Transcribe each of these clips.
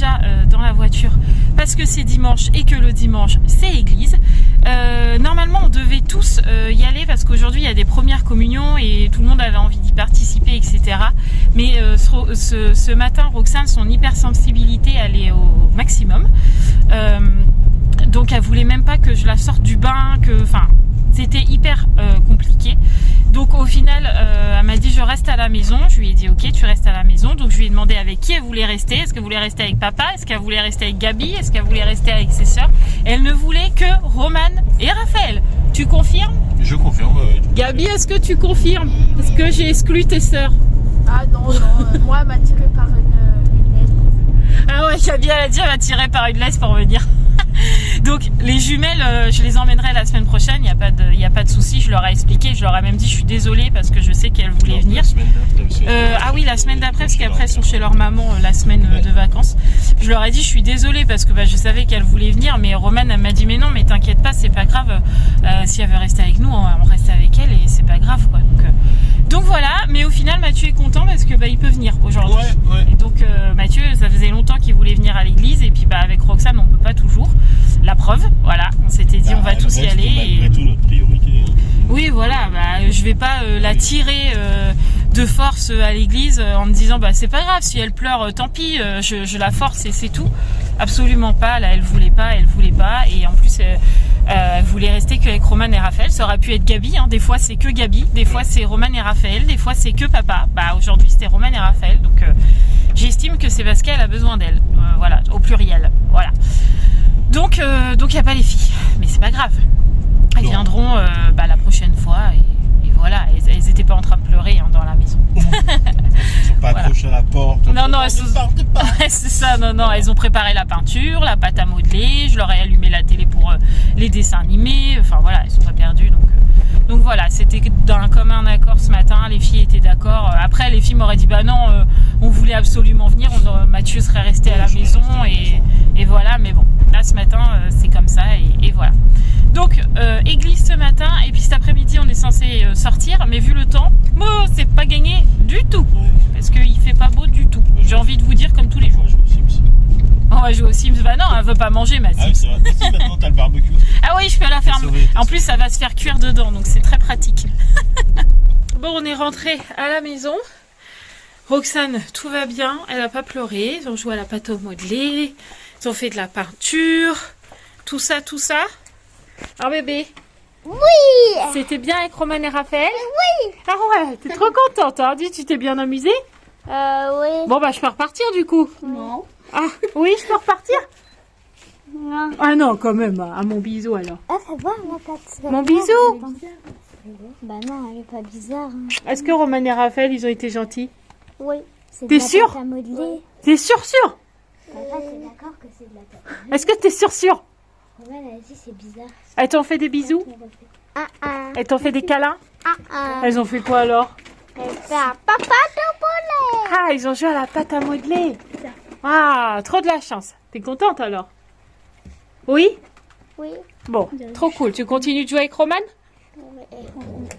déjà dans la voiture parce que c'est dimanche et que le dimanche c'est église. Normalement on devait tous y aller parce qu'aujourd'hui il y a des premières communions et tout le monde avait envie d'y participer, etc. Mais ce matin Roxane, son hypersensibilité elle est au maximum. Donc elle voulait même pas que je la sorte du bain, enfin c'était hyper compliqué. Donc au final elle m'a dit je reste à la maison. Je lui ai dit ok, tu restes à la maison. Donc je lui ai demandé avec qui elle voulait rester. Est-ce qu'elle voulait rester avec papa? Est-ce qu'elle voulait rester avec Gabi? Est-ce qu'elle voulait rester avec ses sœurs? Elle ne voulait que Romane et Raphaël. Tu confirmes? Je confirme. Gabi, est-ce que tu confirmes? Est-ce que j'ai exclu tes sœurs? Ah non, moi elle m'a tiré par une laisse. Ah ouais, Gabi elle a dit elle m'a tiré par une laisse pour venir. Donc les jumelles, je les emmènerai la semaine prochaine, il n'y a pas de souci, je leur ai expliqué, je leur ai même dit je suis désolée parce que je sais qu'elles voulaient venir. Ah oui, la semaine d'après, parce qu'après elles sont chez leur maman la semaine de vacances. Je leur ai dit je suis désolée parce que je savais qu'elles voulaient venir, mais Romane elle m'a dit mais non, mais t'inquiète pas, c'est pas grave, si elle veut rester avec nous, on reste avec elle et c'est pas grave quoi. Donc voilà, mais au final Mathieu est content parce que il peut venir aujourd'hui. Ouais. Et donc Mathieu, ça faisait longtemps qu'il voulait venir à l'église et puis avec Roxane on peut pas toujours. La preuve, voilà, on s'était dit on va tous y aller. Malgré tout notre priorité. Oui voilà, je vais pas la tirer de force à l'église en me disant c'est pas grave si elle pleure, tant pis, je la force et c'est tout. Absolument pas, là elle voulait pas et en plus elle voulait rester qu'avec Romane et Raphaël. Ça aurait pu être Gabi, hein. Des fois c'est que Gabi, des fois c'est Romane et Raphaël, des fois c'est que papa. Aujourd'hui c'était Romane et Raphaël, donc j'estime que c'est parce qu'elle a besoin d'elle, voilà, au pluriel, voilà. Donc il n'y a pas les filles, mais c'est pas grave. Elles viendront la prochaine fois et voilà, elles n'étaient pas en train de pleurer dans la maison. Ils sont pas accrochés à la porte. Non, elles sont... c'est ça, non, elles ont préparé la peinture, la pâte à modeler, je leur ai allumé la télé pour les dessins animés, enfin voilà, elles sont pas perdues donc voilà, c'était d'un commun accord ce matin, les filles étaient d'accord. Après les filles m'auraient dit non, on voulait absolument venir, Mathieu serait resté à la maison et voilà, mais bon, là ce matin c'est comme ça et voilà. Donc église ce matin et puis cet après-midi on est censé sortir, mais vu le temps, c'est pas gagné du tout parce qu'il fait pas beau du tout. J'ai envie de vous dire comme tous les jours. On va jouer aux Sims. Non, elle veut pas manger ma Sims. Ah oui, c'est vrai. Si, maintenant t'as le barbecue. Ah oui, je peux la faire. En plus, ça va se faire cuire dedans, donc c'est très pratique. Bon, on est rentré à la maison. Roxane, tout va bien. Elle a pas pleuré. Ils ont joué à la pâte à modeler. Ils ont fait de la peinture. Tout ça. Alors bébé. Oui. C'était bien avec Romane et Raphaël? Oui. Ah ouais, t'es trop contente. Hein? Dis, tu t'es bien amusée? Oui. Bon, je peux repartir du coup. Non. Ah, oui, je peux repartir? Non. Ah non, quand même. À mon bisou alors. Ah, ça va, ma patte. Mon bisou. Non, elle est pas bizarre. Hein. Est-ce que Romane et Raphaël, ils ont été gentils? Oui. T'es sûr? T'es sûr? Papa, t'es d'accord que c'est de la pâte? Est-ce que t'es sûr? Romane, elle a dit c'est bizarre. Elles t'ont fait des bisous? Elles t'ont fait des câlins? Elles ont fait quoi alors? Elle fait un papa de poulet. Ah, ils ont joué à la pâte à modeler. Ah, trop de la chance. T'es contente alors? Oui? Oui. Bon, trop cool. Tu continues de jouer avec Romane?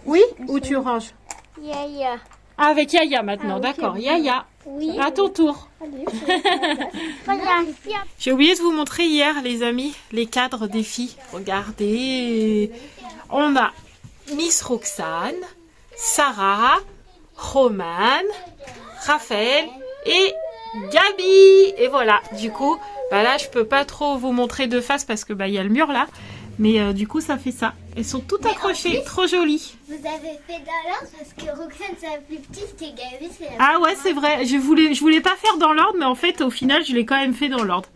Oui? Ou tu ranges? Yaya. Ah, avec Yaya maintenant, d'accord. Yaya. Oui. À ton tour. J'ai oublié de vous montrer hier, les amis, les cadres des filles. Regardez. On a Miss Roxane, Sarah, Romane, Raphaël et Gabi. Et voilà, du coup, là, je peux pas trop vous montrer de face parce que il y a le mur là. Mais du coup, ça fait ça. Elles sont toutes accrochées, trop jolies. Vous avez fait dans l'ordre parce que Roxane c'est la plus petite et Gabi c'est la plus Ah ouais, c'est vrai. Je voulais pas faire dans l'ordre, mais en fait, au final, je l'ai quand même fait dans l'ordre.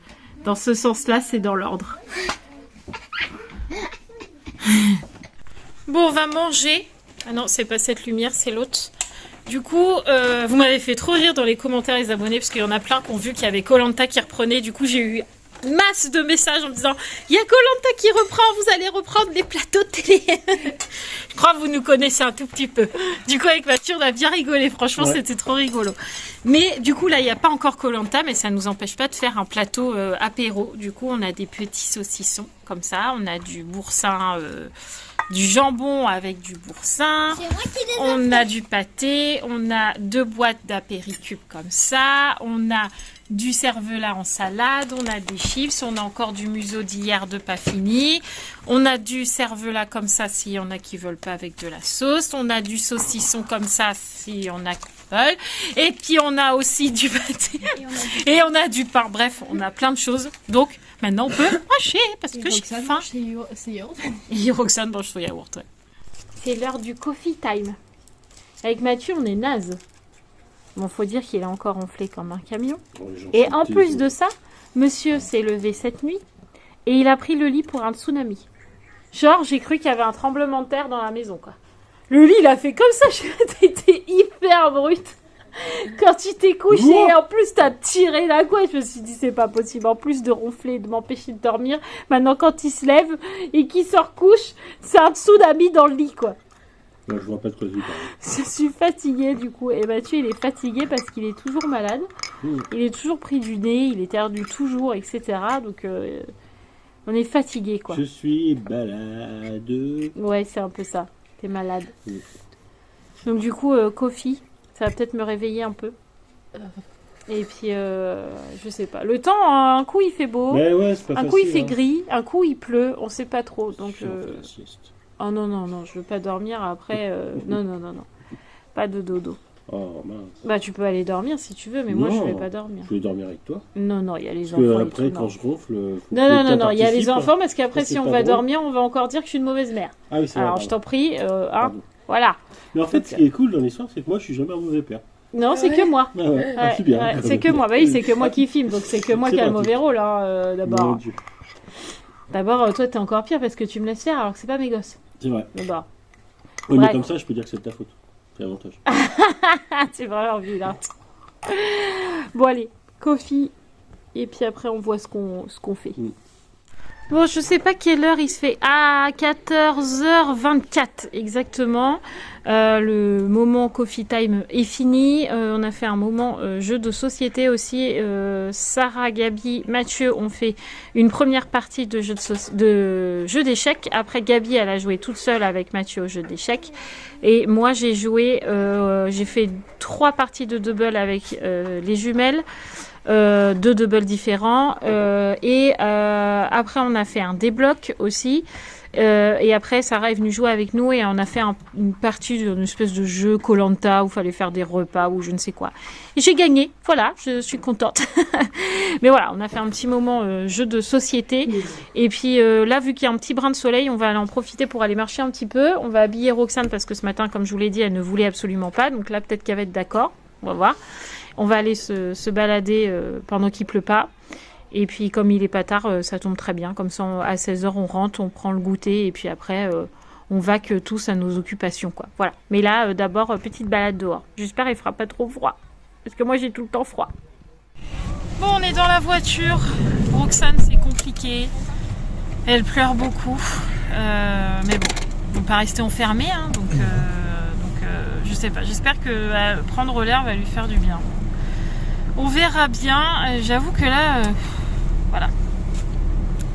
Dans ce sens-là, c'est dans l'ordre. Bon, on va manger. Ah non, c'est pas cette lumière, c'est l'autre. Du coup, vous m'avez fait trop rire dans les commentaires les abonnés parce qu'il y en a plein qui ont vu qu'il y avait Koh Lanta qui reprenait. Du coup, j'ai eu masse de messages en me disant il y a Koh Lanta qui reprend, vous allez reprendre les plateaux de télé. Je crois que vous nous connaissez un tout petit peu. Du coup, avec Mathieu, on a bien rigolé. Franchement, c'était trop rigolo. Mais du coup, là, il n'y a pas encore Koh Lanta, mais ça ne nous empêche pas de faire un plateau apéro. Du coup, on a des petits saucissons comme ça. On a du boursin, du jambon avec du boursin. C'est moi qui les ai On a du pâté. On a 2 boîtes d'apéricubes comme ça. On a du cervelas en salade, on a des chips, on a encore du museau d'hier de pas fini, on a du cervelas comme ça s'il y en a qui veulent pas avec de la sauce, on a du saucisson comme ça s'il y en a qui veulent, et puis on a aussi du pâté, et on a du pain, bref, on a plein de choses. Donc maintenant on peut manger parce que j'ai faim. Et Roxane mange son yaourt. Ouais. C'est l'heure du coffee time. Avec Mathieu, on est naze. Bon, faut dire qu'il est encore enflé comme un camion. Et en plus de ça, monsieur s'est levé cette nuit et il a pris le lit pour un tsunami. Genre, j'ai cru qu'il y avait un tremblement de terre dans la maison, quoi. Le lit, il a fait comme ça. T'étais hyper brute. Quand tu t'es couché, en plus, t'as tiré la couette. Je me suis dit, c'est pas possible. En plus de ronfler et de m'empêcher de dormir, maintenant, quand il se lève et qu'il se recouche, c'est un tsunami dans le lit, quoi. Moi, je vois pas de quoi tu parles. Je suis fatiguée du coup. Et Mathieu, il est fatigué parce qu'il est toujours malade. Il est toujours pris du nez, il éternue toujours, etc. Donc, on est fatigué quoi. Je suis balade. Ouais, c'est un peu ça. T'es malade. Donc, du coup, coffee, ça va peut-être me réveiller un peu. Et puis, je sais pas. Le temps, un coup, il fait beau. Mais ouais, c'est pas un facile, coup, il fait hein. gris. Un coup, il pleut. On sait pas trop. Donc, Si on fait la sieste. oh non, je veux pas dormir après. Non. Pas de dodo. Oh mince. Bah, tu peux aller dormir si tu veux, mais moi, je Non. vais pas dormir. Je vais dormir avec toi. Non, il y a les Parce enfants. que et après, tout, quand je ronfle. faut Non, que il y a les participe. enfants parce qu'après, Ça, c'est si on pas va drôle. dormir, on va encore dire que je suis une mauvaise mère. Ah oui, c'est vrai. Alors, pardon. je t'en prie, Pardon. voilà. Mais en fait, ce qui est cool dans l'histoire, c'est que moi, je suis jamais un mauvais père. Non, c'est que moi. Ah ouais, ah, c'est bien. C'est que moi. Bah oui, c'est que moi qui filme, donc c'est que moi C'est qui a le pratique. mauvais rôle, hein, Mon d'abord. Dieu. D'abord, toi, t'es encore pire parce que tu me laisses faire alors que c'est pas mes gosses. C'est vrai. D'abord. Oui, mais Bref. comme ça, je peux dire que c'est de ta faute. C'est l'avantage. C'est vraiment vilain. Bon, allez, coffee. Et puis après, on voit ce qu'on fait. Bon, je sais pas quelle heure il se fait. Ah, 14h24 exactement. Le moment coffee time est fini. On a fait un moment jeu de société aussi. Sarah, Gabi, Mathieu ont fait une première partie de jeu d'échecs. Après, Gabi, elle a joué toute seule avec Mathieu au jeu d'échecs. Et moi, j'ai joué, j'ai fait 3 parties de double avec les jumelles. 2 doubles différents et après on a fait un débloc aussi et après Sarah est venue jouer avec nous et on a fait une partie d'une espèce de jeu Koh-Lanta où il fallait faire des repas ou je ne sais quoi et j'ai gagné, voilà, je suis contente. Mais voilà, on a fait un petit moment jeu de société et puis là vu qu'il y a un petit brin de soleil, on va aller en profiter pour aller marcher un petit peu. On va habiller Roxane parce que ce matin, comme je vous l'ai dit, elle ne voulait absolument pas, donc là peut-être qu'elle va être d'accord, on va voir. On va aller se balader pendant qu'il pleut pas. Et puis, comme il est pas tard, ça tombe très bien. Comme ça, à 16h, on rentre, on prend le goûter. Et puis après, on vaque tous à nos occupations, quoi. Voilà. Mais là, d'abord, petite balade dehors. J'espère qu'il fera pas trop froid. Parce que moi, j'ai tout le temps froid. Bon, on est dans la voiture. Roxane, c'est compliqué. Elle pleure beaucoup. Mais bon, on ne peut pas rester enfermé. Hein, donc, je sais pas. J'espère que prendre l'air va lui faire du bien. On verra bien. J'avoue que là, voilà,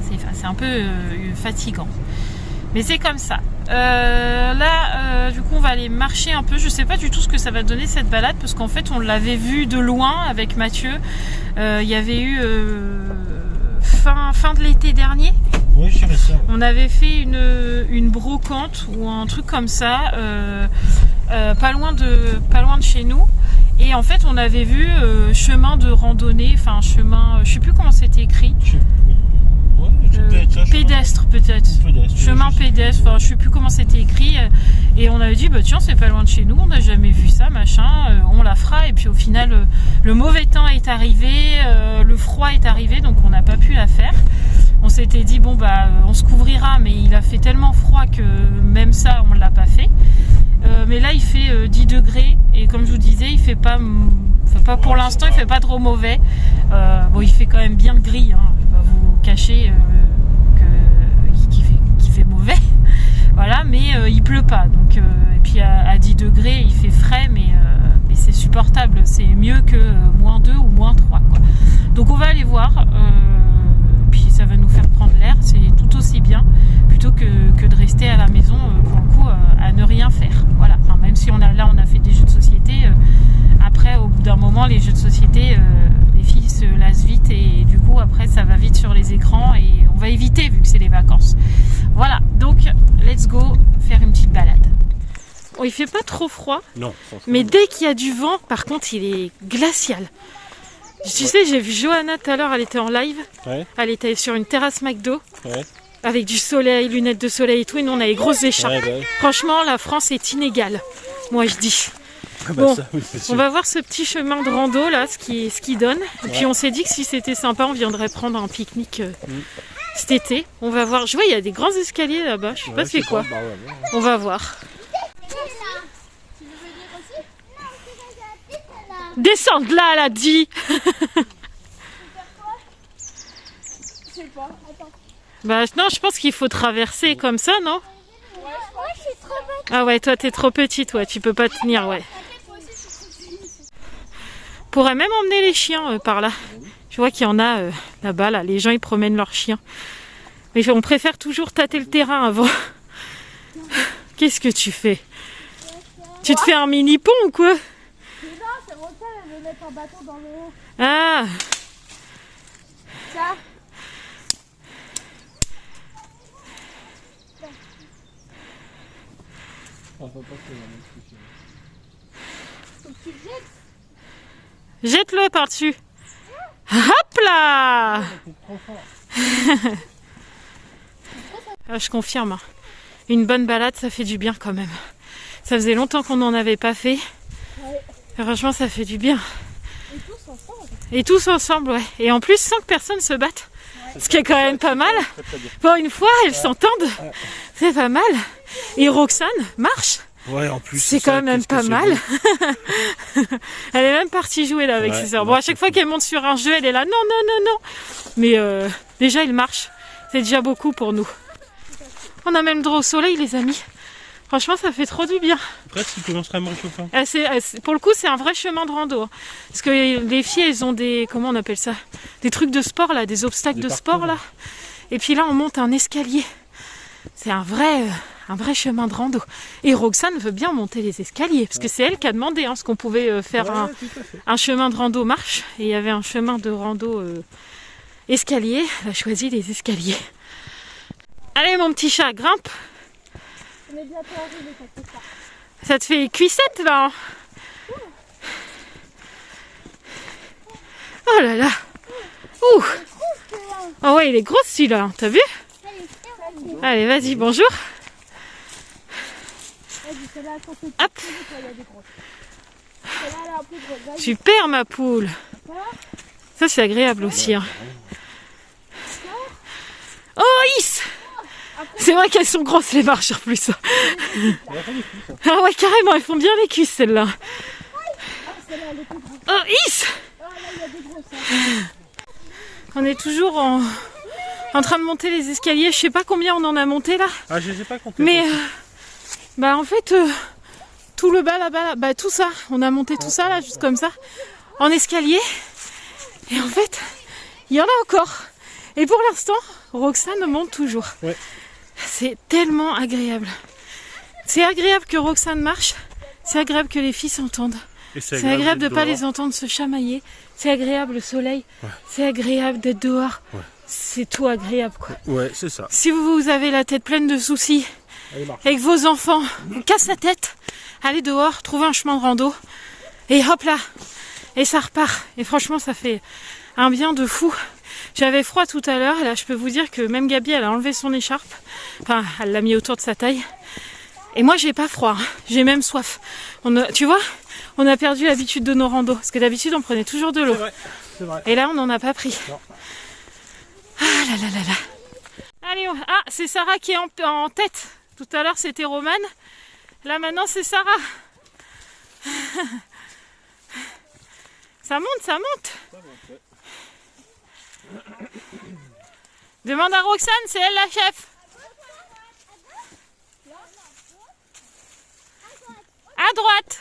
c'est un peu fatigant. Mais c'est comme ça. Là, du coup, on va aller marcher un peu. Je sais pas du tout ce que ça va donner cette balade parce qu'en fait, on l'avait vu de loin avec Mathieu. Il y avait eu fin de l'été dernier. Oui, je dirais ça. Ouais. On avait fait une brocante ou un truc comme ça, pas loin de chez nous. Et en fait, on avait vu chemin de randonnée, enfin chemin, je sais plus comment c'était écrit. Pédestre peut-être. Chemin pédestre, enfin je sais plus comment c'était écrit. Et on avait dit, bah tiens, c'est pas loin de chez nous, on n'a jamais vu ça, machin, on la fera. Et puis au final, le mauvais temps est arrivé, le froid est arrivé, donc on n'a pas pu la faire. On s'était dit, bon bah on se couvrira, mais il a fait tellement froid que même ça, on l'a pas fait. Mais là il fait 10 degrés et comme je vous disais il fait pas pour l'instant il fait pas trop mauvais. Bon il fait quand même bien gris, hein. Je vais pas vous cacher qu'il fait mauvais. Voilà, mais il pleut pas donc et puis à 10 degrés il fait frais mais c'est supportable, c'est mieux que -2 ou -3 quoi. Donc on va aller voir puis ça va nous faire prendre l'air, c'est tout aussi bien plutôt que de rester à la maison pour le coup à ne rien faire. Voilà. Enfin, même si on a fait des jeux de société, après au bout d'un moment les jeux de société, les filles se les écrans et on va éviter vu que c'est les vacances. Voilà, donc let's go faire une petite balade. Bon, il fait pas trop froid, Non. mais dès qu'il y a du vent, par contre, il est glacial. Tu sais, j'ai vu Johanna tout à l'heure, elle était en live. Ouais. Elle était sur une terrasse McDo. Ouais. Avec du soleil, lunettes de soleil et tout, et nous on a les grosses écharpes. Ouais. Franchement, la France est inégale, moi je dis. Ah Bon, ça, oui, c'est sûr. on va voir ce petit chemin de rando là, ce qui donne. Et puis on s'est dit que si c'était sympa, on viendrait prendre un pique-nique cet été. On va voir. Je vois, il y a des grands escaliers là-bas. Je sais pas c'est quoi. Bah, ouais. On va voir. Descends de là, elle a dit. Bah non, je pense qu'il faut traverser comme ça, non? Ah ouais, toi t'es trop petite, ouais, tu peux pas tenir, ouais. Pourrait même emmener les chiens par là. Je vois qu'il y en a là-bas, là. Les gens ils promènent leurs chiens. Mais on préfère toujours tâter le terrain avant. Qu'est-ce que tu fais? Tu te fais un mini pont ou quoi? Non, c'est mon père, elle veut mettre un bâton dans le haut. Ah, Ça. jette-le par-dessus. Hop là. Ah, je confirme. Hein. Une bonne balade, ça fait du bien quand même. Ça faisait longtemps qu'on n'en avait pas fait. Et franchement, ça fait du bien. Et tous ensemble. Et tous ensemble, ouais. Et en plus, sans que personne se batte. Ce qui est quand même pas mal. Très bien. Pour une fois, elles s'entendent. C'est pas mal. Et Roxane marche. Ouais, en plus. C'est quand même pas mal. Elle est même partie jouer là avec Ouais, ses sœurs. Bon, à chaque fois qu'elle monte sur un jeu, elle est là. Non, non, non, non. Mais déjà, il marche. C'est déjà beaucoup pour nous. On a même droit au soleil, les amis. Franchement, ça fait trop du bien. Presque, il commencerait à me réchauffer. Pour le coup, c'est un vrai chemin de rando. Hein. Parce que les filles, elles ont des... Comment on appelle ça? Des trucs de sport, là. Des obstacles de sport, là. Et puis là, on monte un escalier. C'est un vrai chemin de rando. Et Roxane veut bien monter les escaliers. Parce que c'est elle qui a demandé ce qu'on pouvait faire un chemin de rando marche. Et il y avait un chemin de rando escalier. Elle a choisi les escaliers. Allez, mon petit chat, grimpe. On est bientôt arrivé, ça fait ça. Ça te fait cuissette, là. Oh là là. Ouh. Ah ouais, il est gros celui-là. T'as vu? Allez, vas-y, bonjour. Hop. Super, ma poule. Ça, c'est agréable aussi. Hein. Oh, Is! C'est vrai qu'elles sont grosses, les marches, en plus. Ah ouais, carrément, elles font bien les cuisses, celles-là. Oh, Is! On est toujours en train de monter les escaliers. Je sais pas combien on en a monté, là. Ah, je les ai pas comptés. Mais, en fait, tout le bas, là-bas, tout ça. On a monté tout ça, là, juste comme ça, en escalier. Et en fait, il y en a encore. Et pour l'instant, Roxane monte toujours. Ouais. C'est tellement agréable. C'est agréable que Roxane marche. C'est agréable que les filles s'entendent. C'est agréable de ne pas les entendre se chamailler. C'est agréable le soleil. Ouais. C'est agréable d'être dehors. Ouais. C'est tout agréable, quoi. Ouais, c'est ça. Si vous avez la tête pleine de soucis Allez, marche. et que vos enfants vous cassent la tête, allez dehors, trouvez un chemin de rando. Et hop là. Et ça repart. Et franchement, ça fait un bien de fou. J'avais froid tout à l'heure, et là je peux vous dire que même Gabi elle a enlevé son écharpe, enfin elle l'a mis autour de sa taille, et moi j'ai pas froid, hein. J'ai même soif. Tu vois, on a perdu l'habitude de nos randos, parce que d'habitude on prenait toujours de l'eau, C'est vrai. et là on n'en a pas pris. Non. Ah là là là là. Allez, c'est Sarah qui est en tête, tout à l'heure c'était Romane, là maintenant c'est Sarah. Ça monte, ça monte. Demande à Roxane, c'est elle la chef. À droite.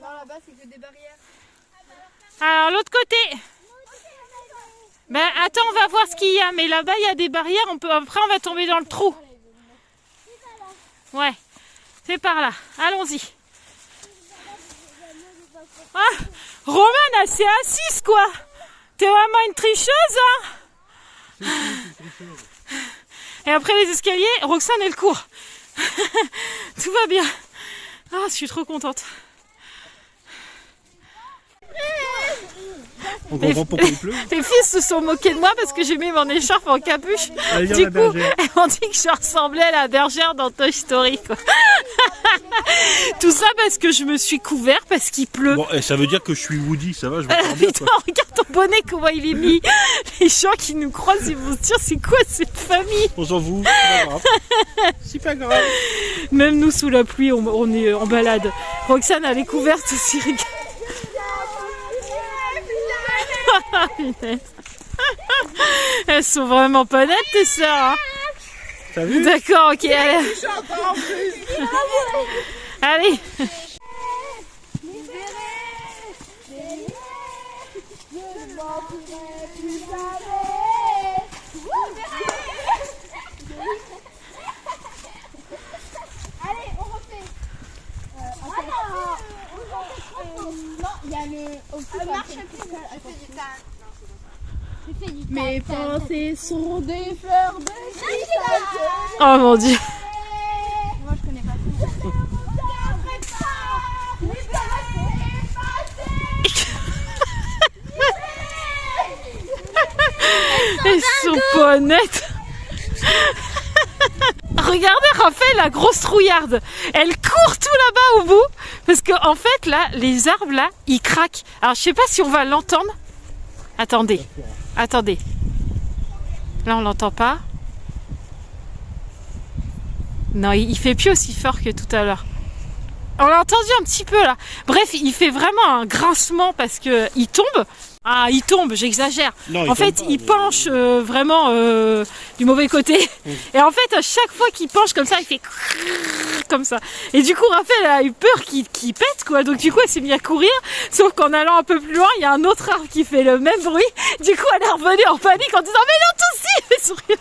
Là-bas, c'est que des barrières. Alors l'autre côté. Ben attends, on va voir ce qu'il y a. Mais là-bas, il y a des barrières. Après, on va tomber dans le trou. Ouais, c'est par là. Allons-y. Ah, Romane, elle s'est assise, quoi. T'es vraiment une tricheuse, hein? Et après les escaliers, Roxane elle court. Tout va bien. Ah, je suis trop contente. On comprend pourquoi il pleut. Les filles se sont moquées de moi parce que j'ai mis mon écharpe en capuche. Allez, viens, Du la coup, bergère. elles m'ont dit que je ressemblais à la bergère dans Toy Story, quoi. Tout ça parce que je me suis couvert parce qu'il pleut. Bon, ça veut dire que je suis Woody, ça va, je me sens bien, Putain, quoi. regarde ton bonnet, comment il est mis. Les gens qui nous croisent, ils vont se dire c'est quoi cette famille. On s'en fout, c'est pas grave. C'est pas grave. Même nous sous la pluie, on est en balade. Roxane elle est couverte aussi, regarde. Elles sont vraiment pas nettes tes sœurs, hein. T'as vu? D'accord, ok, allez. Allez. Allez, on refait. Non, il y a le marche Mes pensées sont des fleurs de cristal. Oh mon dieu. Moi, je connais pas tout. Elles sont pas nettes. Regardez Raphaël, la grosse trouillarde. Elle court tout là-bas au bout. Parce que en fait là, les arbres là, ils craquent. Alors je sais pas si on va l'entendre. Attendez. Attendez. Là on l'entend pas. Non, il fait plus aussi fort que tout à l'heure. On l'a entendu un petit peu là. Bref, il fait vraiment un grincement parce que il tombe. Ah, il tombe, j'exagère. Non, En fait, il penche vraiment du mauvais côté. Et en fait, à chaque fois qu'il penche comme ça, il fait comme ça. Et du coup, Raphaël a eu peur qu'il pète, quoi. Donc du coup, elle s'est mise à courir. Sauf qu'en allant un peu plus loin, il y a un autre arbre qui fait le même bruit. Du coup, elle est revenue en panique en disant « Mais non, toi aussi !» Elle sourit.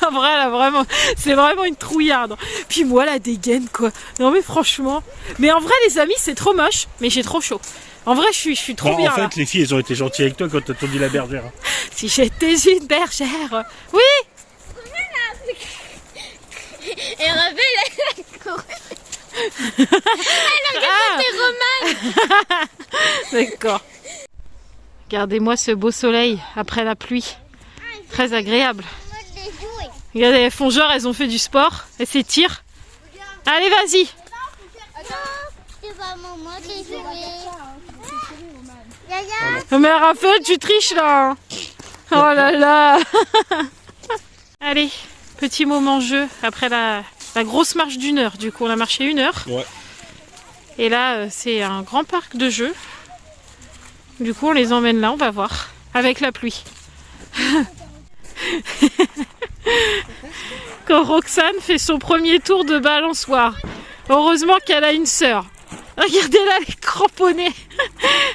En vrai, là, vraiment, c'est vraiment une trouillarde. Puis moi, la dégaine, quoi. Non, mais franchement. Mais en vrai, les amis, c'est trop moche. Mais j'ai trop chaud. En vrai, je suis trop bien. En fait, là. les filles, elles ont été gentilles avec toi quand t'as dit la bergère. Si j'étais une bergère. Oui. Et Raphaël, D'accord. Regardez-moi ce beau soleil après la pluie. Très agréable. Regardez, elles font genre, elles ont fait du sport. Elles s'étirent. Allez, vas-y. c'est pas maman qui jouait. Yaya, Mais Raphaël, tu triches là. Oh là là. Allez, petit moment jeu après la grosse marche d'1 heure. Du coup, on a marché 1 heure. Ouais. Et là, c'est un grand parc de jeux. Du coup, on les emmène là, on va voir. Avec la pluie. Quand Roxane fait son premier tour de balançoire. Heureusement qu'elle a une sœur. Regardez là, elle est cramponnée.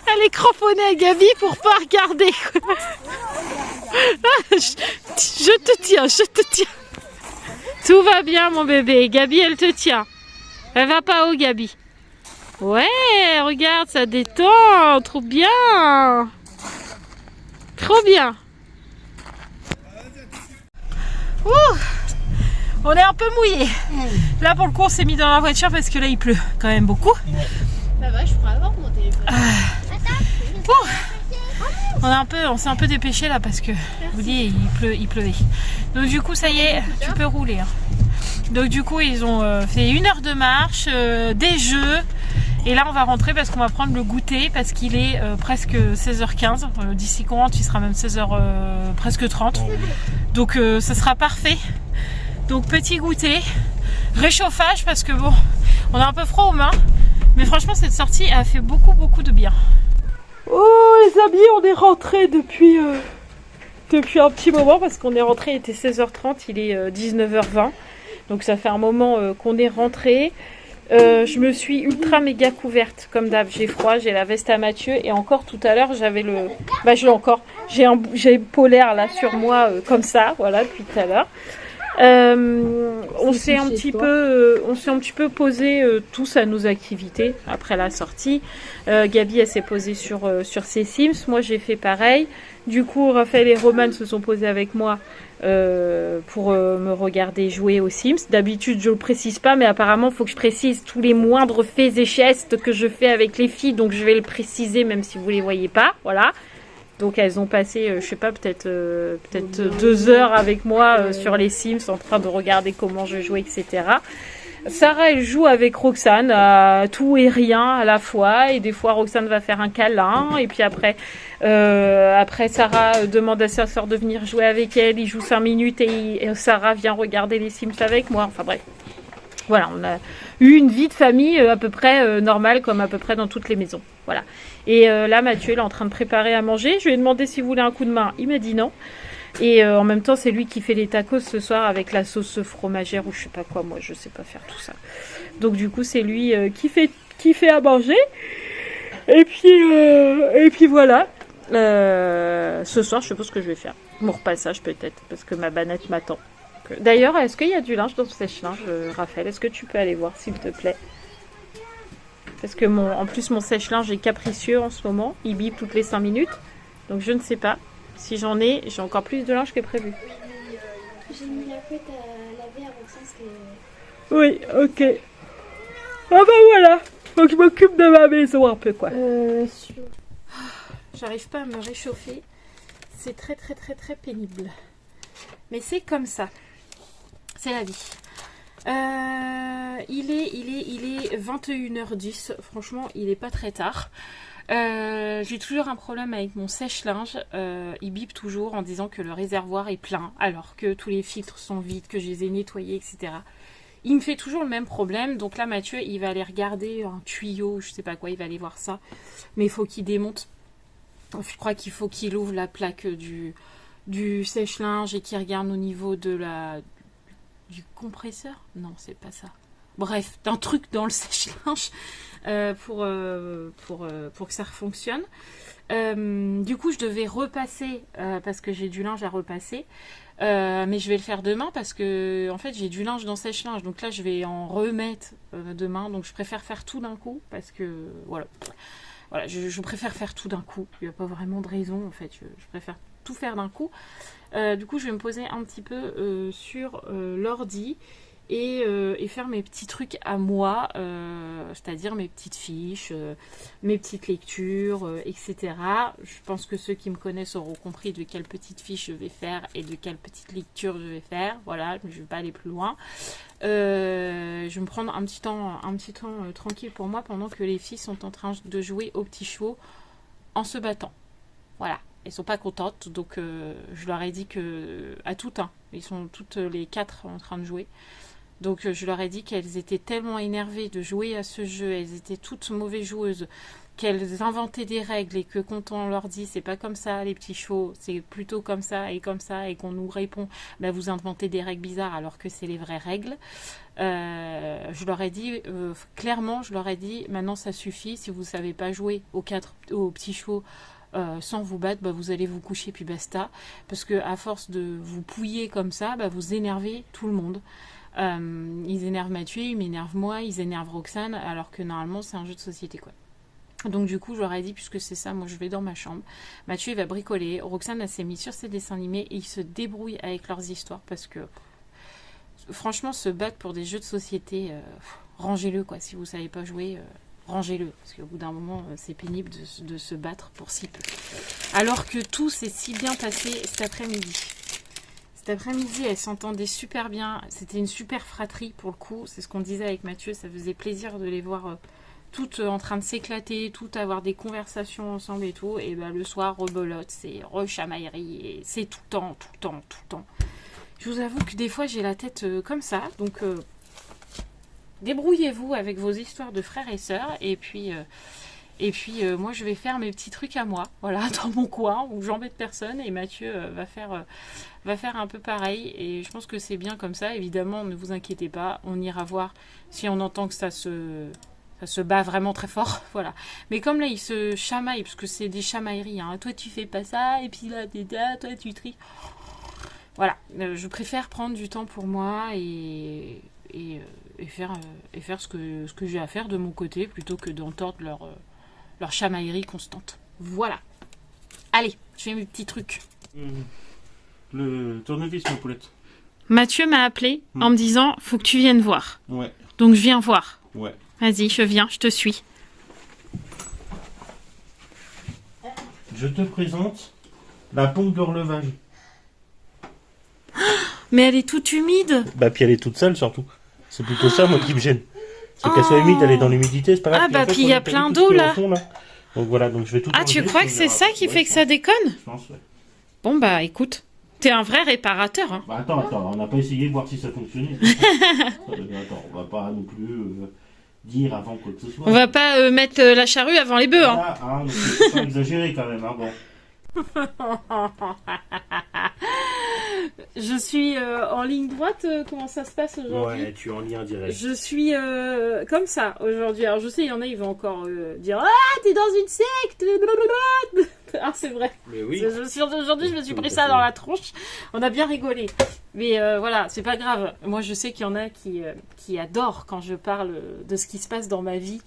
Elle est cramponnée à Gabi pour pas regarder. Je te tiens, je te tiens. Tout va bien mon bébé. Gabi, elle te tient. Elle va pas haut, Gabi. Ouais, regarde, ça détend. Trop bien. Trop bien. Ouh, on est un peu mouillé. Là pour le coup on s'est mis dans la voiture parce que là il pleut quand même beaucoup. Ça va, je pourrais avoir mon téléphone. On s'est un peu dépêché là parce que je vous dis il pleuvait. Donc du coup ça y est, tu peux rouler. Hein. Donc du coup ils ont fait 1 heure de marche, des jeux. Et là on va rentrer parce qu'on va prendre le goûter parce qu'il est presque 16h15. D'ici qu'on rentre il sera même 16h presque 30. Donc ça sera parfait. Donc petit goûter, réchauffage parce que bon, on a un peu froid aux mains. Mais franchement cette sortie a fait beaucoup de bien. Oh les amis, on est rentré depuis un petit moment parce qu'on est rentré, il était 16h30, il est 19h20. Donc ça fait un moment qu'on est rentré. Je me suis ultra méga couverte comme d'hab, j'ai froid, j'ai la veste à Mathieu et encore tout à l'heure j'avais le... Bah je l'ai encore, j'ai polaire là sur moi comme ça, voilà depuis tout à l'heure. On s'est un petit peu posé tous à nos activités après la sortie. Gabi elle s'est posée sur ses Sims, moi j'ai fait pareil. Du coup Raphaël et Roman se sont posés avec moi pour me regarder jouer aux Sims. D'habitude je le précise pas, mais apparemment il faut que je précise tous les moindres faits et gestes que je fais avec les filles, donc je vais le préciser même si vous les voyez pas, voilà. Donc elles ont passé, je sais pas, peut-être 2 heures avec moi sur les Sims en train de regarder comment je jouais, etc. Sarah, elle joue avec Roxane à tout et rien à la fois. Et des fois, Roxane va faire un câlin. Et puis après Sarah demande à sa soeur de venir jouer avec elle. Il joue 5 minutes et Sarah vient regarder les Sims avec moi. Enfin bref. Voilà, on a eu une vie de famille à peu près normale, comme à peu près dans toutes les maisons. Voilà. Et là, Mathieu, il est en train de préparer à manger. Je lui ai demandé s'il voulait un coup de main. Il m'a dit non. Et en même temps, c'est lui qui fait les tacos ce soir avec la sauce fromagère ou je sais pas quoi. Moi, je sais pas faire tout ça. Donc du coup, c'est lui qui fait à manger. Et puis voilà. Ce soir, je sais pas ce que je vais faire. Mon repassage peut-être, parce que ma banette m'attend. D'ailleurs, est-ce qu'il y a du linge dans le sèche-linge, Raphaël? Est-ce que tu peux aller voir, s'il te plaît? Parce que en plus, mon sèche-linge est capricieux en ce moment. Il bip toutes les 5 minutes. Donc, je ne sais pas. Si j'en ai, j'ai encore plus de linge que prévu. J'ai mis la couette à laver avant ça, parce que... Oui, ok. Ah bah voilà. Donc, je m'occupe de ma maison un peu, quoi. J'arrive pas à me réchauffer. C'est très, très, très, très pénible. Mais c'est comme ça. C'est la vie. Il est 21h10. Franchement, il est pas très tard. J'ai toujours un problème avec mon sèche-linge. Il bip toujours en disant que le réservoir est plein, alors que tous les filtres sont vides, que je les ai nettoyés, etc. Il me fait toujours le même problème. Donc là, Mathieu, il va aller regarder un tuyau, je sais pas quoi, il va aller voir ça. Mais il faut qu'il démonte. Je crois qu'il faut qu'il ouvre la plaque du sèche-linge et qu'il regarde au niveau de du compresseur. Non, c'est pas ça. Bref, d'un truc dans le sèche-linge pour que ça fonctionne. Du coup, je devais repasser parce que j'ai du linge à repasser. Mais je vais le faire demain parce que en fait, j'ai du linge dans le sèche-linge. Donc là, je vais en remettre demain. Donc je préfère faire tout d'un coup parce que voilà, je préfère faire tout d'un coup. Il n'y a pas vraiment de raison en fait. Je préfère tout faire d'un coup. Du coup, je vais me poser un petit peu sur l'ordi et faire mes petits trucs à moi, c'est-à-dire mes petites fiches, mes petites lectures, etc. Je pense que ceux qui me connaissent auront compris de quelles petites fiches je vais faire et de quelles petites lectures je vais faire. Voilà, je ne vais pas aller plus loin. Je vais me prendre un petit temps tranquille pour moi pendant que les filles sont en train de jouer aux petits chevaux en se battant. Voilà. Elles sont pas contentes, donc je leur ai dit que à toutes, ils sont toutes les 4 en train de jouer. Donc je leur ai dit qu'elles étaient tellement énervées de jouer à ce jeu, elles étaient toutes mauvaises joueuses, qu'elles inventaient des règles et que quand on leur dit c'est pas comme ça les petits chevaux, c'est plutôt comme ça et qu'on nous répond bah, vous inventez des règles bizarres alors que c'est les vraies règles. Je leur ai dit clairement, je leur ai dit maintenant ça suffit, si vous savez pas jouer aux petits chevaux sans vous battre, bah, vous allez vous coucher puis basta, parce que à force de vous pouiller comme ça, bah, vous énervez tout le monde. Ils énervent Mathieu, ils m'énervent moi, ils énervent Roxane, alors que normalement c'est un jeu de société quoi. Donc du coup je leur ai dit, puisque c'est ça, moi je vais dans ma chambre, Mathieu il va bricoler, Roxane elle s'est mise sur ses dessins animés et ils se débrouillent avec leurs histoires, parce que franchement se battre pour des jeux de société, rangez-le quoi, si vous savez pas jouer, rangez-le, parce qu'au bout d'un moment c'est pénible de se battre pour si peu, alors que tout s'est si bien passé cet après-midi. Cet après-midi, elles s'entendaient super bien. C'était une super fratrie pour le coup. C'est ce qu'on disait avec Mathieu. Ça faisait plaisir de les voir toutes en train de s'éclater, toutes avoir des conversations ensemble et tout. Et ben le soir, rebelote, c'est rechamaillerie. Et c'est tout le temps. Je vous avoue que des fois, j'ai la tête comme ça. Donc, débrouillez-vous avec vos histoires de frères et sœurs. Et puis, moi, je vais faire mes petits trucs à moi. Voilà, dans mon coin où j'embête personne. Et Mathieu va faire un peu pareil, et je pense que c'est bien comme ça. Évidemment, ne vous inquiétez pas, on ira voir si on entend que ça se bat vraiment très fort, voilà. Mais comme là, ils se chamaillent, parce que c'est des chamailleries, hein. Toi tu fais pas ça, et puis là, toi tu tries. voilà, je préfère prendre du temps pour moi et faire ce que j'ai à faire de mon côté plutôt que d'entendre leur chamaillerie constante. Voilà. Allez, je fais mes petits trucs. Le tournevis, ma poulette. Mathieu m'a appelé en me disant, faut que tu viennes voir. Ouais, Donc je viens voir. ouais. Vas-y, je viens, je te suis. Je te présente la pompe d'horlevage. Mais elle est toute humide. Bah, puis elle est toute seule surtout. C'est plutôt ça, moi, qui me gêne. Parce qu'elle soit humide, elle est dans l'humidité, c'est pas grave. Ah, bah, en fait, puis il y a on vu plein tout d'eau, ce qu'il y a là. au fond, Donc voilà, donc je vais tout Ah, tu enlever, crois puis que on c'est verra. ça qui Ouais, fait que ça déconne? Je pense, ouais. Bon, bah écoute, t'es un vrai réparateur. Hein. Bah, attends, on n'a pas essayé de voir si ça fonctionnait. Attends, on va pas non plus dire avant quoi que ce soit. On va pas mettre la charrue avant les bœufs. Hein. Voilà, donc faut pas exagérer quand même, hein, bon. Je suis en ligne droite, comment ça se passe aujourd'hui? Ouais, tu es en lien direct. Je suis comme ça aujourd'hui. Alors je sais, il y en a, ils vont encore dire ah, t'es dans une secte. Ah, c'est vrai. Mais oui. Aujourd'hui, je me suis pris ça dans la tronche. On a bien rigolé. Mais voilà, c'est pas grave. Moi, je sais qu'il y en a qui adorent quand je parle de ce qui se passe dans ma vie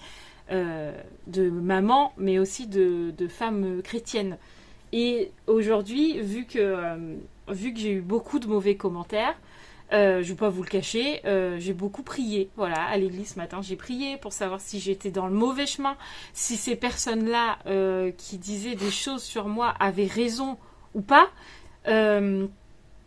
de maman, mais aussi de femme chrétienne. Et aujourd'hui, vu que j'ai eu beaucoup de mauvais commentaires, je vais pas vous le cacher, j'ai beaucoup prié. Voilà, à l'église ce matin, j'ai prié pour savoir si j'étais dans le mauvais chemin, si ces personnes-là qui disaient des choses sur moi avaient raison ou pas.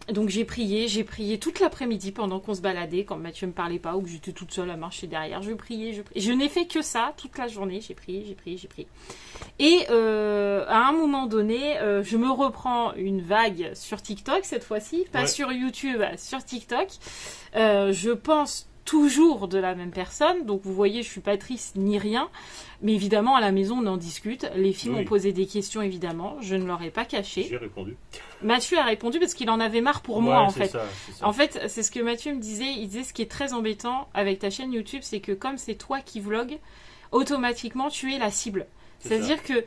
Donc j'ai prié toute l'après-midi pendant qu'on se baladait, quand Mathieu me parlait pas ou que j'étais toute seule à marcher derrière. Je priais. Je n'ai fait que ça toute la journée. J'ai prié. Et à un moment donné, je me reprends une vague sur TikTok cette fois-ci, pas sur YouTube, sur TikTok. Je pense toujours de la même personne, donc vous voyez, je suis pas triste ni rien, mais évidemment à la maison on en discute. Les filles m'ont posé des questions, évidemment, je ne leur ai pas caché. J'ai répondu. Mathieu a répondu parce qu'il en avait marre pour moi, en fait. Ça. En fait, c'est ce que Mathieu me disait. Il disait ce qui est très embêtant avec ta chaîne YouTube, c'est que comme c'est toi qui vlog, automatiquement tu es la cible. C'est-à-dire que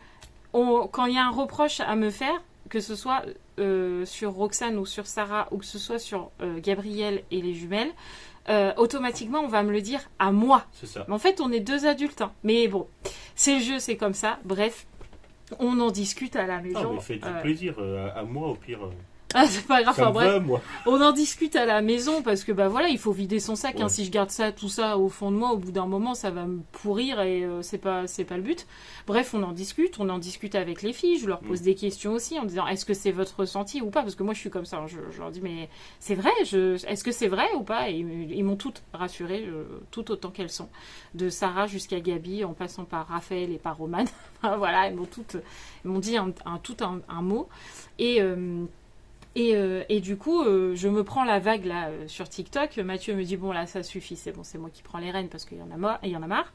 quand il y a un reproche à me faire, que ce soit sur Roxane ou sur Sarah, ou que ce soit sur Gabriel et les jumelles, automatiquement on va me le dire à moi. C'est ça. Mais en fait, on est deux adultes, hein. Mais bon, c'est le jeu, c'est comme ça. Bref, on en discute à la maison. Non, mais faites-vous plaisir, à moi au pire. Ah, c'est pas grave, Ça me bref. va, moi. On en discute à la maison parce que bah voilà, il faut vider son sac. Ouais. Hein. Si je garde tout ça au fond de moi, au bout d'un moment, ça va me pourrir et c'est pas le but. Bref, on en discute avec les filles. Je leur pose des questions aussi en disant est-ce que c'est votre ressenti ou pas, parce que moi je suis comme ça. Hein. Je leur dis mais c'est vrai, est-ce que c'est vrai ou pas, et ils m'ont toutes rassurées, toutes autant qu'elles sont, de Sarah jusqu'à Gabi, en passant par Raphaël et par Romane. Voilà, elles m'ont dit un mot et du coup, je me prends la vague là sur TikTok. Mathieu me dit bon là ça suffit, c'est bon, c'est moi qui prends les rênes parce qu'il y en a marre.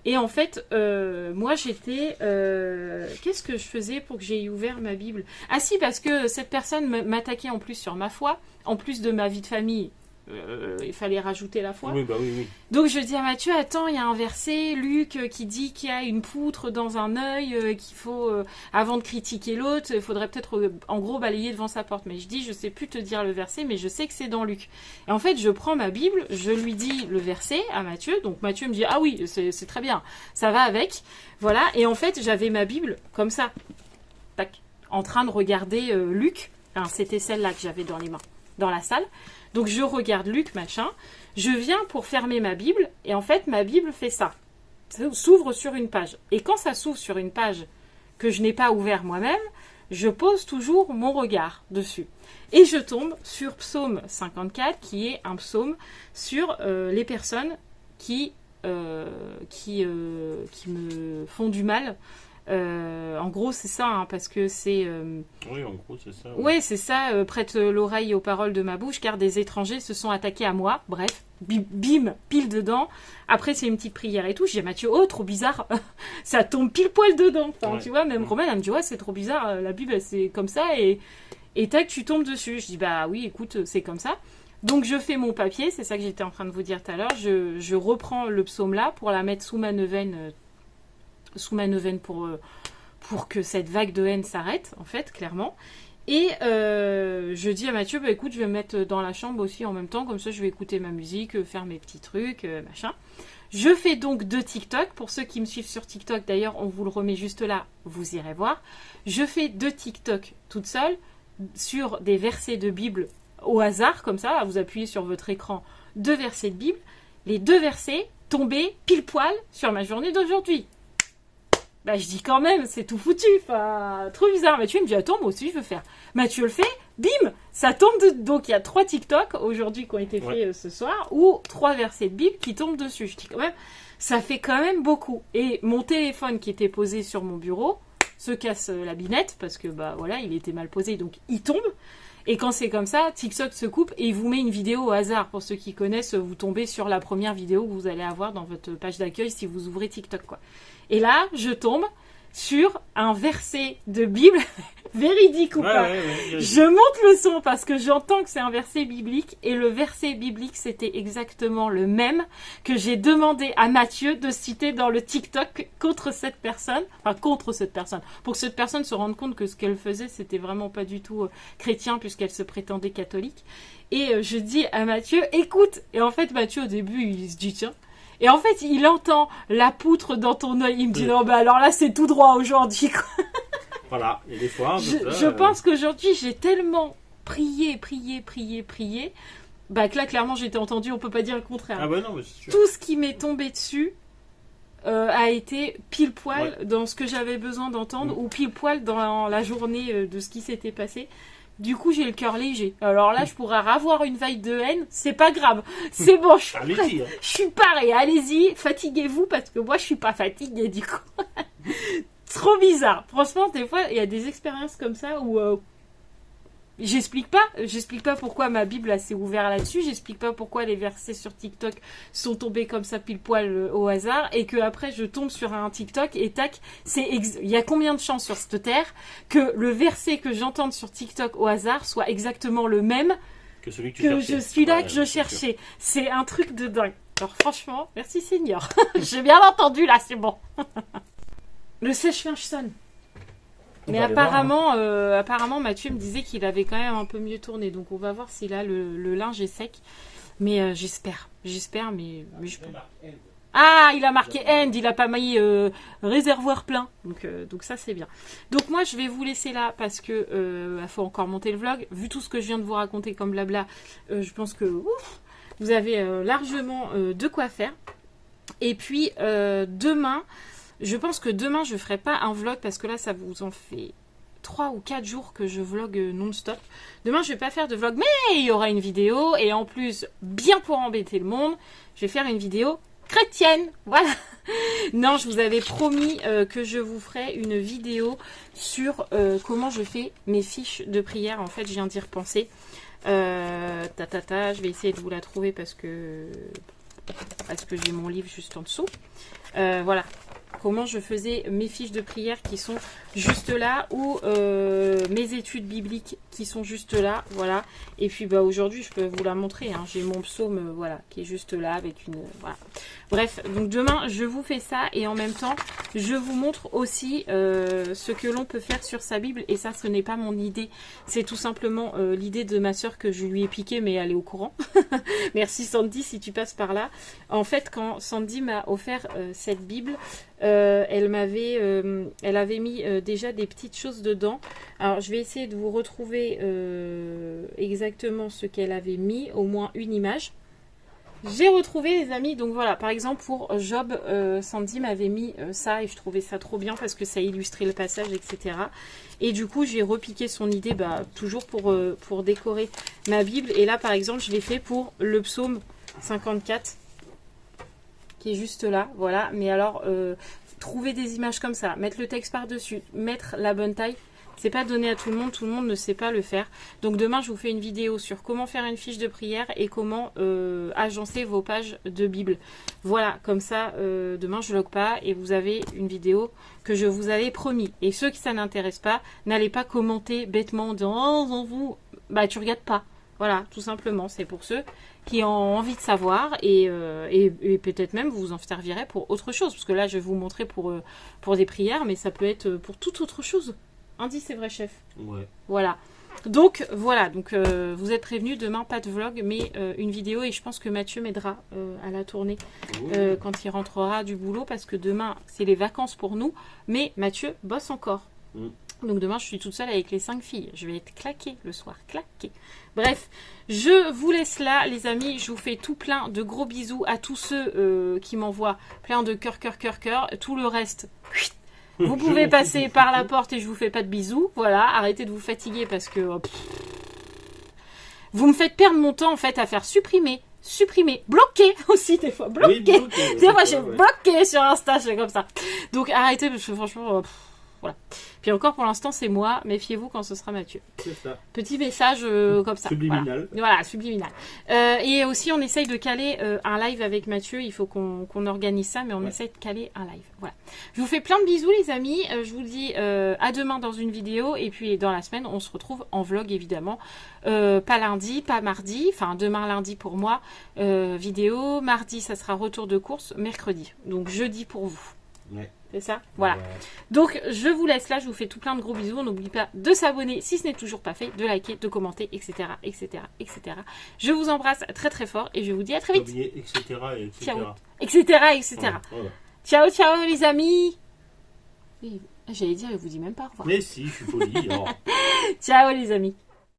Et en fait, moi j'étais, qu'est-ce que je faisais pour que j'aie ouvert ma Bible? Ah si, parce que cette personne m'attaquait en plus sur ma foi, en plus de ma vie de famille. Il fallait rajouter la foi. Oui, bah oui. Donc je dis à Mathieu, attends, il y a un verset, Luc, qui dit qu'il y a une poutre dans un œil, qu'il faut, avant de critiquer l'autre, il faudrait peut-être, en gros, balayer devant sa porte. Mais je dis, je sais plus te dire le verset, mais je sais que c'est dans Luc. Et en fait, je prends ma Bible, je lui dis le verset à Mathieu. Donc Mathieu me dit, ah oui, c'est très bien, ça va avec. Voilà, et en fait, j'avais ma Bible comme ça, tac, en train de regarder Luc. Enfin, c'était celle-là que j'avais dans les mains, dans la salle. Donc je regarde Luc, machin, je viens pour fermer ma Bible, et en fait ma Bible fait ça, s'ouvre sur une page. Et quand ça s'ouvre sur une page que je n'ai pas ouvert moi-même, je pose toujours mon regard dessus. Et je tombe sur Psaume 54, qui est un psaume sur les personnes qui me font du mal. En gros c'est ça, hein, parce que c'est Oui, en gros c'est ça. ouais c'est ça, prête l'oreille aux paroles de ma bouche car des étrangers se sont attaqués à moi. Bref, bim, pile dedans. Après c'est une petite prière et tout. Je dis à Mathieu, oh trop bizarre, ça tombe pile poil dedans, enfin, tu vois, même Romain elle me dit ouais c'est trop bizarre, la Bible c'est comme ça, et tac tu tombes dessus. Je dis bah oui écoute c'est comme ça. Donc je fais mon papier, c'est ça que j'étais en train de vous dire tout à l'heure, je reprends le psaume là pour la mettre sous ma neuvaine pour que cette vague de haine s'arrête, en fait, clairement. Et je dis à Mathieu, bah écoute, je vais me mettre dans la chambre aussi en même temps, comme ça je vais écouter ma musique, faire mes petits trucs, machin. Je fais donc 2 TikTok. Pour ceux qui me suivent sur TikTok, d'ailleurs, on vous le remet juste là, vous irez voir. Je fais 2 TikTok toute seule sur des versets de Bible au hasard, comme ça. Là, vous appuyez sur votre écran 2 versets de Bible. Les 2 versets tombaient pile poil sur ma journée d'aujourd'hui. Bah, je dis quand même, c'est tout foutu. Enfin, trop bizarre. Mathieu me dit, attends, moi aussi, je veux faire. Mathieu le fait, bim, ça tombe Donc, il y a 3 TikTok aujourd'hui qui ont été faits ce soir, ou 3 versets de Bible qui tombent dessus. Je dis quand même, ça fait quand même beaucoup. Et mon téléphone qui était posé sur mon bureau se casse la binette, parce que, bah voilà, il était mal posé, donc il tombe. Et quand c'est comme ça, TikTok se coupe et il vous met une vidéo au hasard. Pour ceux qui connaissent, vous tombez sur la première vidéo que vous allez avoir dans votre page d'accueil si vous ouvrez TikTok, quoi. Et là, je tombe sur un verset de Bible véridique ou pas. Je monte le son parce que j'entends que c'est un verset biblique et le verset biblique, c'était exactement le même que j'ai demandé à Mathieu de citer dans le TikTok contre cette personne, pour que cette personne se rende compte que ce qu'elle faisait, c'était vraiment pas du tout chrétien puisqu'elle se prétendait catholique. Et je dis à Mathieu, écoute, et en fait Mathieu au début, il se dit tiens. Et en fait, il entend la poutre dans ton œil. Il me dit, non, bah alors là, c'est tout droit aujourd'hui, quoi. Voilà, il y a des fois... Je pense qu'aujourd'hui, j'ai tellement prié, bah que là, clairement, j'ai été entendue, on peut pas dire le contraire. Ah bah non, mais c'est sûr. Tout ce qui m'est tombé dessus a été pile poil dans ce que j'avais besoin d'entendre, ou pile poil dans la journée de ce qui s'était passé. Du coup, j'ai le cœur léger. Alors là, je pourrais avoir une vague de haine. C'est pas grave. C'est bon, je suis parée. Allez-y, fatiguez-vous parce que moi, je suis pas fatiguée du coup. Trop bizarre. Franchement, des fois, il y a des expériences comme ça où j'explique pas pourquoi ma Bible s'est ouverte là-dessus, j'explique pas pourquoi les versets sur TikTok sont tombés comme ça pile poil au hasard, et que après je tombe sur un TikTok et tac, il y a combien de chances sur cette terre que le verset que j'entende sur TikTok au hasard soit exactement le même que celui que je cherchais. C'est un truc de dingue. Alors franchement, merci Seigneur. J'ai bien entendu là, c'est bon. Le sèche-linge sonne. Mais apparemment, apparemment, Mathieu me disait qu'il avait quand même un peu mieux tourné. Donc, on va voir si là, le linge est sec. Mais j'espère. Mais je peux. Ah, il a marqué end. Il a pas mis réservoir plein. Donc ça, c'est bien. Donc, moi, je vais vous laisser là parce que faut encore monter le vlog. Vu tout ce que je viens de vous raconter comme blabla, je pense que vous avez largement de quoi faire. Et puis, demain... Je pense que demain, je ne ferai pas un vlog parce que là, ça vous en fait 3 ou 4 jours que je vlog non-stop. Demain, je ne vais pas faire de vlog, mais il y aura une vidéo. Et en plus, bien pour embêter le monde, je vais faire une vidéo chrétienne. Voilà. Non, je vous avais promis que je vous ferai une vidéo sur comment je fais mes fiches de prière. En fait, je viens d'y repenser. Je vais essayer de vous la trouver parce que j'ai mon livre juste en dessous. Voilà. Comment je faisais mes fiches de prière qui sont juste là, ou mes études bibliques qui sont juste là, voilà. Et puis bah aujourd'hui je peux vous la montrer, hein. J'ai mon psaume voilà qui est juste là avec une voilà. Bref, donc demain je vous fais ça et en même temps je vous montre aussi ce que l'on peut faire sur sa Bible. Et ça, ce n'est pas mon idée, c'est tout simplement l'idée de ma soeur que je lui ai piqué, mais elle est au courant. Merci Sandy si tu passes par là. En fait, quand Sandy m'a offert cette Bible, elle avait mis déjà des petites choses dedans. Alors je vais essayer de vous retrouver exactement ce qu'elle avait mis, au moins une image. J'ai retrouvé les amis, donc voilà, par exemple pour Job, Sandy m'avait mis ça et je trouvais ça trop bien parce que ça illustrait le passage, etc. Et du coup j'ai repiqué son idée, bah, toujours pour décorer ma Bible. Et là par exemple je l'ai fait pour le psaume 54 qui est juste là, voilà. Mais alors trouver des images comme ça, mettre le texte par-dessus, mettre la bonne taille, c'est pas donné à tout le monde ne sait pas le faire. Donc demain je vous fais une vidéo sur comment faire une fiche de prière et comment agencer vos pages de Bible. Voilà, comme ça demain je log pas et vous avez une vidéo que je vous avais promis. Et ceux qui ça n'intéresse pas, n'allez pas commenter bêtement en disant oh vous, bah tu regardes pas. Voilà, tout simplement, c'est pour ceux qui ont envie de savoir et peut-être même vous vous en servirez pour autre chose. Parce que là je vais vous montrer pour des prières, mais ça peut être pour toute autre chose. Andy, c'est vrai chef. Ouais. Voilà. Donc voilà, donc vous êtes prévenus, demain pas de vlog mais une vidéo et je pense que Mathieu m'aidera à la tourner quand il rentrera du boulot parce que demain c'est les vacances pour nous mais Mathieu bosse encore. Donc demain je suis toute seule avec les 5 filles, je vais être claquée le soir, claquée. Bref, je vous laisse là les amis, je vous fais tout plein de gros bisous à tous ceux qui m'envoient plein de cœur, tout le reste... Vous pouvez passer par la porte et je vous fais pas de bisous. Voilà, arrêtez de vous fatiguer parce que vous me faites perdre mon temps en fait à faire supprimer, bloquer aussi des fois, bloquer. Oui, bloquer, des fois j'ai bloqué sur Insta, je fais comme ça. Donc arrêtez parce que franchement, voilà. Puis encore pour l'instant c'est moi, méfiez-vous quand ce sera Mathieu. C'est ça. Petit message comme ça. Subliminal. Voilà, subliminal. Et aussi on essaye de caler un live avec Mathieu, il faut qu'on organise ça, mais on essaye de caler un live. Voilà. Je vous fais plein de bisous les amis, je vous dis à demain dans une vidéo, et puis dans la semaine on se retrouve en vlog évidemment. Pas lundi, pas mardi, enfin demain lundi pour moi, vidéo, mardi ça sera retour de course, mercredi, donc jeudi pour vous. Ouais. C'est ça? Voilà. Donc, je vous laisse là. Je vous fais tout plein de gros bisous. N'oubliez pas de s'abonner si ce n'est toujours pas fait, de liker, de commenter, etc., etc., etc. Je vous embrasse très très fort et je vous dis à très vite. Etc. et etc. Ciao. Etc., etc. Voilà. Ciao, ciao les amis. Oui, j'allais dire, je vous dis même pas au revoir. Mais si, je suis poli. Ciao les amis.